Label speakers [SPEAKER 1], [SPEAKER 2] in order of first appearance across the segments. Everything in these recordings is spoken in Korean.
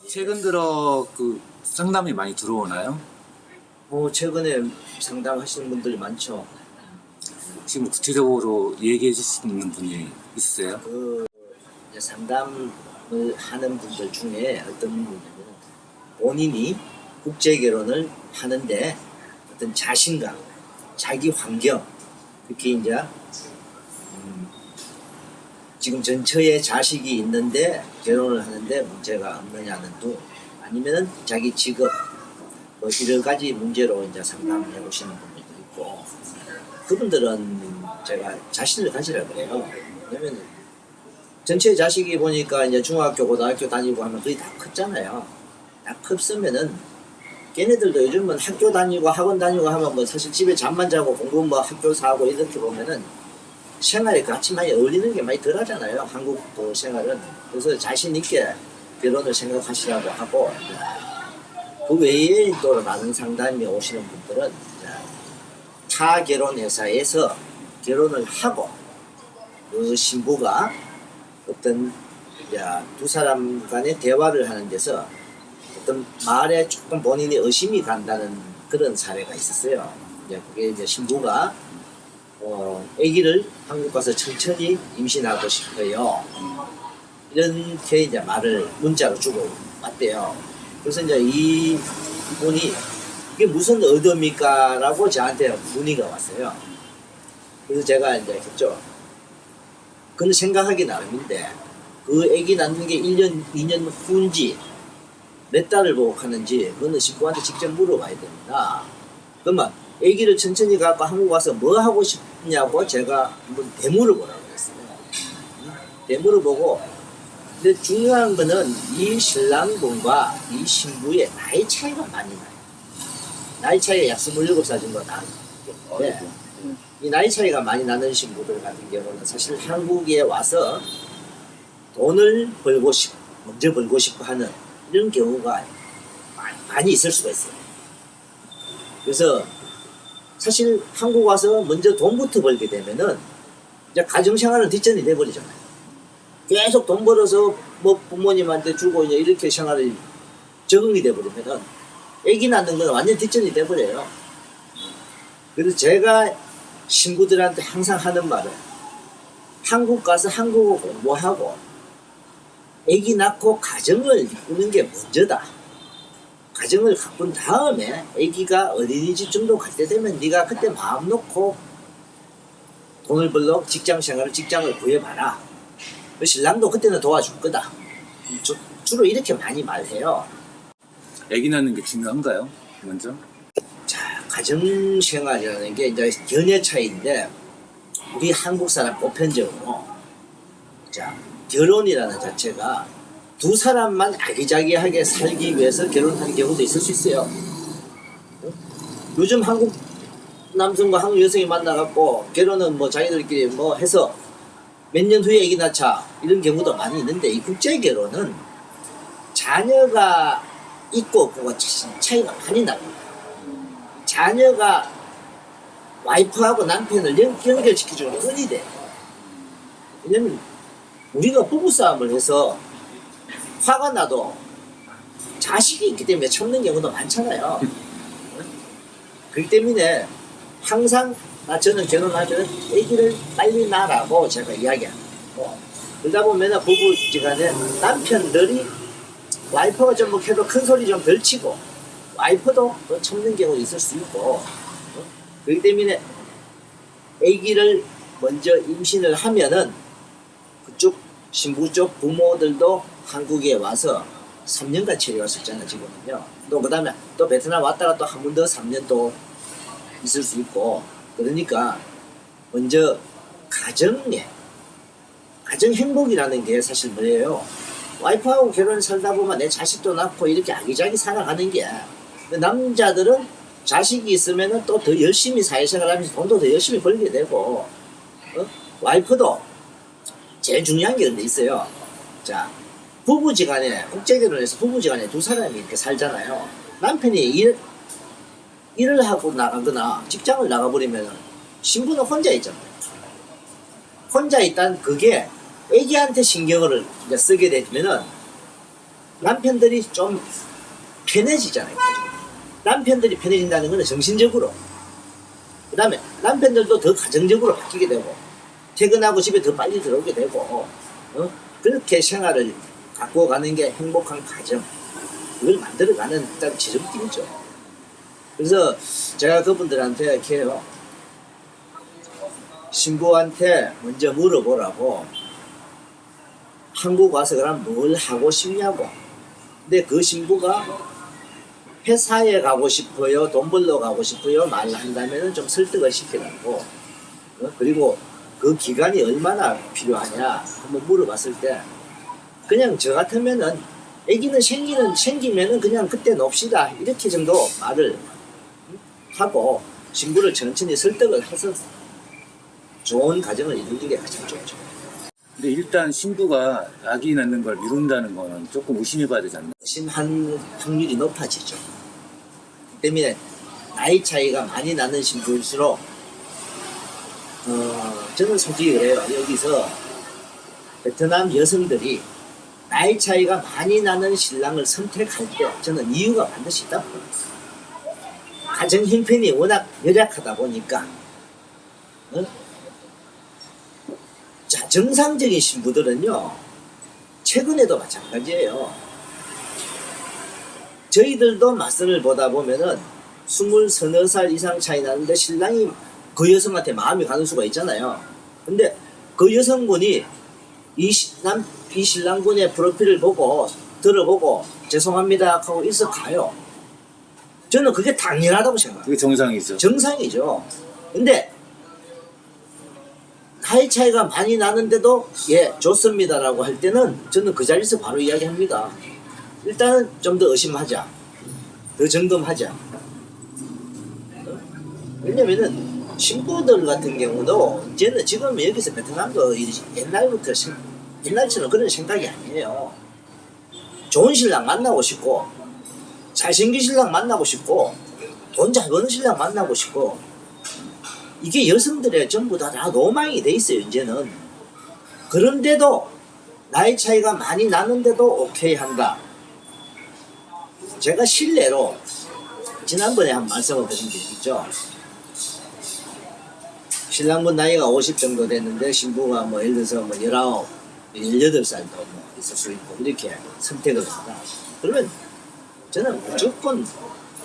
[SPEAKER 1] 최근 들어 그 상담이 많이 들어오나요?
[SPEAKER 2] 뭐 최근에 상담하시는 분들이 많죠.
[SPEAKER 1] 지금 구체적으로 얘기해 주실 수 있는 분이 있으세요?
[SPEAKER 2] 이제 상담을 하는 분들 중에 어떤 분들은 본인이 국제 결혼을 하는데 어떤 자신감, 자기 환경, 특히 이제 지금 전처에 자식이 있는데 결혼을 하는데 문제가 없느냐는 둥, 아니면은 자기 직업, 뭐 여러 가지 문제로 이제 상담을 해보시는 분들도 있고, 그분들은 제가 자신을 가지라 그래요. 왜냐면 전체 자식이 보니까 이제 중학교, 고등학교 다니고 하면 거의 다 컸잖아요. 다 컸으면은 걔네들도 요즘은 학교 다니고 학원 다니고 하면 뭐 사실 집에 잠만 자고 공부 뭐 학교 사고 이렇게 보면은 생활에 같이 많이 어울리는 게 많이 덜 하잖아요. 한국 그 생활은. 그래서 자신 있게 결혼을 생각하시라고 하고, 그 외에 또 많은 상담이 오시는 분들은 타 결혼 회사에서 결혼을 하고 그 신부가 어떤 두 사람 간의 대화를 하는 데서 어떤 말에 조금 본인이 의심이 간다는 그런 사례가 있었어요. 그게 이제 신부가 아기를 한국 가서 천천히 임신하고 싶어요. 이렇게 이제 말을 문자로 주고 왔대요. 그래서 이제 이분이 이게 무슨 의도입니까? 라고 저한테 문의가 왔어요. 그래서 제가 이제 했죠. 그건 생각하기 나름인데, 그 아기 낳는 게 1년, 2년 후인지, 몇 달을 보고하는지, 그거는 신부한테 직접 물어봐야 됩니다. 그러면 아기를 천천히 갖고 한국 와서 뭐 하고 싶냐고 제가 한번 되물어보라고 했어요. 되물어보고, 근데 중요한 거는 이 신랑분과 이 신부의 나이 차이가 많이 나요. 나이 차이가 약 27살 정도 나는데, 이 나이 차이가 많이 나는 신부들 같은 경우는 사실 한국에 와서 돈을 먼저 벌고 싶어 하는 이런 경우가 많이 있을 수가 있어요. 그래서 사실 한국 와서 먼저 돈부터 벌게 되면은 이제 가정생활은 뒷전이 돼버리잖아요. 계속 돈 벌어서 뭐 부모님한테 주고 이제 이렇게 생활이 적응이 돼버리면은 아기 낳는 건 완전 뒷전이 돼버려요. 그래서 제가 신부들한테 항상 하는 말은 한국 가서 한국어 공부하고 아기 낳고 가정을 이꾸는 게 먼저다. 가정을 가꾼 다음에 아기가 어린이집 정도 갈 때 되면 네가 그때 마음 놓고 돈을 벌러 직장을 구해봐라. 신랑도 그때는 도와줄 거다. 주로 이렇게 많이 말해요.
[SPEAKER 1] 아기 낳는 게 중요한가요? 먼저?
[SPEAKER 2] 자, 가정생활이라는 게 이제 견해 차이인데, 우리 한국 사람 보편적으로 결혼이라는 자체가 두 사람만 아기자기하게 살기 위해서 결혼하는 경우도 있을 수 있어요. 요즘 한국 남성과 한국 여성이 만나갖고 결혼은 뭐 자기들끼리 뭐 해서 몇 년 후에 아기 낳자 이런 경우도 많이 있는데, 이 국제 결혼은 자녀가 있고 없고가 차이가 많이 납니다. 자녀가 와이프하고 남편을 연결시켜주는 끈이 돼. 왜냐면 우리가 부부싸움을 해서 화가 나도 자식이 있기 때문에 참는 경우도 많잖아요. 그렇기 때문에 항상 저는 결혼하면 아기를 빨리 낳으라고 제가 이야기합니다. 그러다 보면 부부지간에 남편들이 와이프가 좀 해도 큰 소리 좀 덜 치고 와이프도 참는 경우도 있을 수 있고, 그렇기 때문에 아기를 먼저 임신을 하면은 그쪽 신부 쪽 부모들도 한국에 와서 3년간 체류했었잖아요. 지금은요. 또 그 다음에 또 베트남 왔다가 또 한 번 더 3년 또 있을 수 있고, 그러니까 먼저 가정 행복이라는 게 사실 뭐예요? 와이프하고 결혼 살다 보면 내 자식도 낳고 이렇게 아기자기 살아가는 게, 남자들은 자식이 있으면 또 더 열심히 사회생활하면서 돈도 더 열심히 벌게 되고, 와이프도 제일 중요한 게 근데 있어요. 자, 부부지간에 국제결혼해서 부부지간에 두 사람이 이렇게 살잖아요. 남편이 일을 하고 나가거나 직장을 나가버리면 신부는 혼자 있잖아요. 혼자 있다는 그게 애기한테 신경을 이제 쓰게 되면은 남편들이 좀 편해지잖아요. 남편들이 편해진다는 것은 정신적으로. 그 다음에 남편들도 더 가정적으로 바뀌게 되고 퇴근하고 집에 더 빨리 들어오게 되고 그렇게 생활을 갖고 가는 게 행복한 가정 그걸 만들어가는 일단 지름길이죠. 그래서 제가 그분들한테 이렇게 해요. 신부한테 먼저 물어보라고 한국 와서 그럼 뭘 하고 싶냐고. 근데 그 신부가 회사에 가고 싶어요, 돈 벌러 가고 싶어요 말한다면 좀 설득을 시키라고. 그리고 그 기간이 얼마나 필요하냐 한번 물어봤을 때 그냥 저 같으면은 아기는 생기면은 그냥 그때 놉시다 이렇게 정도 말을 하고 신부를 천천히 설득을 해서 좋은 가정을 이루는 게 가장 좋죠.
[SPEAKER 1] 근데 일단 신부가 아기 낳는 걸 미룬다는 거는 조금 의심해봐야 되지 않나?
[SPEAKER 2] 의심한 확률이 높아지죠. 때문에 나이 차이가 많이 나는 신부일수록 저는 솔직히 그래요. 여기서 베트남 여성들이 나이 차이가 많이 나는 신랑을 선택할 때 저는 이유가 반드시 있다고 봅니다. 가정 형편이 워낙 열악하다 보니까 자 정상적인 신부들은요 최근에도 마찬가지예요. 저희들도 맞선을 보다 보면은 20-30살 이상 차이 나는데 신랑이 그 여성한테 마음이 가는 수가 있잖아요. 근데 그 여성분이 이 신랑분의 프로필을 보고 들어보고 죄송합니다 하고 있어 가요. 저는 그게 당연하다고 생각해요.
[SPEAKER 1] 그게 정상이죠.
[SPEAKER 2] 정상이죠. 근데 나이 차이가 많이 나는데도 예 좋습니다라고 할 때는 저는 그 자리에서 바로 이야기합니다. 일단은 좀 더 의심하자. 더 점검하자. 왜냐면은 신부들 같은 경우도 이제는 지금 여기서 베트남도 옛날부터 옛날처럼 그런 생각이 아니에요. 좋은 신랑 만나고 싶고 잘생긴 신랑 만나고 싶고 돈 잘 버는 신랑 만나고 싶고 이게 여성들의 전부 다 로망이 돼 있어요 이제는. 그런데도 나이 차이가 많이 나는데도 오케이 한다. 제가 실례로 지난번에 한 말씀을 드린 적 있죠. 신랑분 나이가 50 정도 됐는데 신부가 뭐 예를 들어서 뭐 19, 18살도 뭐 있을 수 있고 이렇게 선택을 한다. 그러면 저는 무조건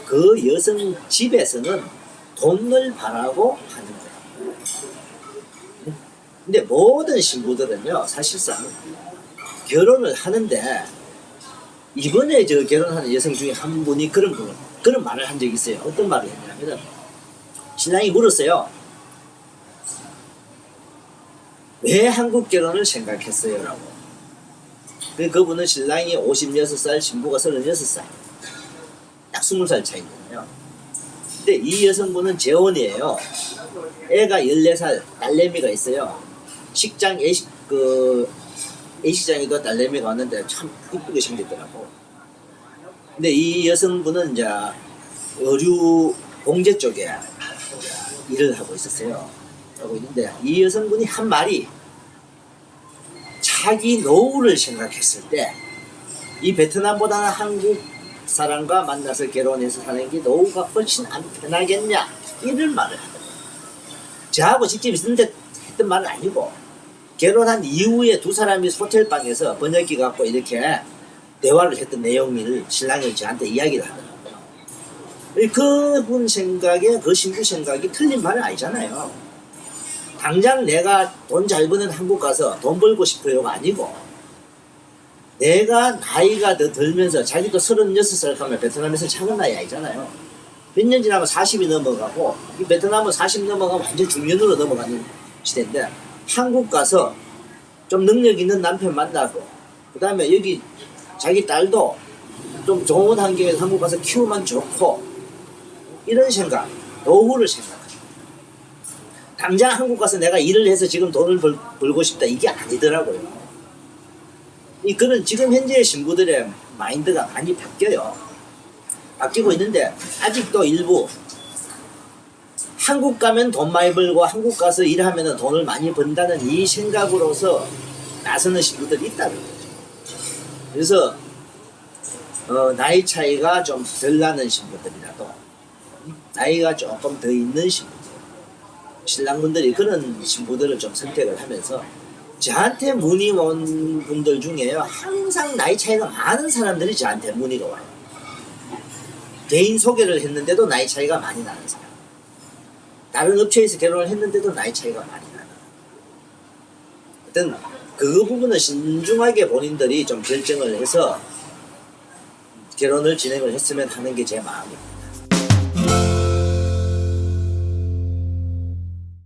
[SPEAKER 2] 그 여성 집에서는 돈을 바라고 하는 거예요. 근데 모든 신부들은요 사실상 결혼을 하는데 이번에 저 결혼하는 여성 중에 한 분이 그런 말을 한 적이 있어요. 어떤 말을 했냐면 신랑이 물었어요. 왜 한국 결혼을 생각했어요? 라고. 그분은 신랑이 56살, 신부가 36살. 딱 20살 차이거든요. 근데 이 여성분은 재혼이에요. 애가 14살, 딸내미가 있어요. A식장에도 딸내미가 왔는데 참 이쁘게 생겼더라고. 근데 이 여성분은 이제 의류 공제 쪽에 일을 하고 있었어요. 하고 있는데 이 여성분이 한 말이 자기 노후를 생각했을 때 이 베트남보다는 한국 사람과 만나서 결혼해서 사는 게 노후가 훨씬 안 편하겠냐 이런 말을 하더라고요. 저하고 직접 있었는데 했던 말은 아니고 결혼한 이후에 두 사람이 호텔방에서 번역기 갖고 이렇게 대화를 했던 내용을 신랑이 저한테 이야기를 하더라고요. 그분 생각에 그 신부 생각이 틀린 말은 아니잖아요. 당장 내가 돈 잘 버는 한국 가서 돈 벌고 싶어요가 아니고 내가 나이가 더 들면서 자기도 36살 가면 베트남에서 작은 나이 아니잖아요. 몇 년 지나면 40이 넘어가고 이 베트남은 40 넘어가면 완전 중년으로 넘어가는 시대인데 한국 가서 좀 능력 있는 남편 만나고 그 다음에 여기 자기 딸도 좀 좋은 환경에서 한국 가서 키우면 좋고 이런 생각, 노후를 생각하죠. 당장 한국 가서 내가 일을 해서 지금 돈을 벌고 싶다 이게 아니더라고요. 그런 지금 현재의 신부들의 마인드가 많이 바뀌어요. 바뀌고 있는데 아직도 일부 한국 가면 돈 많이 벌고 한국 가서 일하면 돈을 많이 번다는 이 생각으로서 나서는 신부들이 있다는 거죠. 그래서 나이 차이가 좀 덜 나는 신부들이라도 나이가 조금 더 있는 신부들, 신랑분들이 그런 신부들을 좀 선택을 하면서 저한테 문의 온 분들 중에요 항상 나이 차이가 많은 사람들이 저한테 문의가 와요. 개인 소개를 했는데도 나이 차이가 많이 나는 사람, 다른 업체에서 결혼을 했는데도 나이 차이가 많이 나는. 어떤 그 부분은 신중하게 본인들이 좀 결정을 해서 결혼을 진행을 했으면 하는 게 제 마음입니다.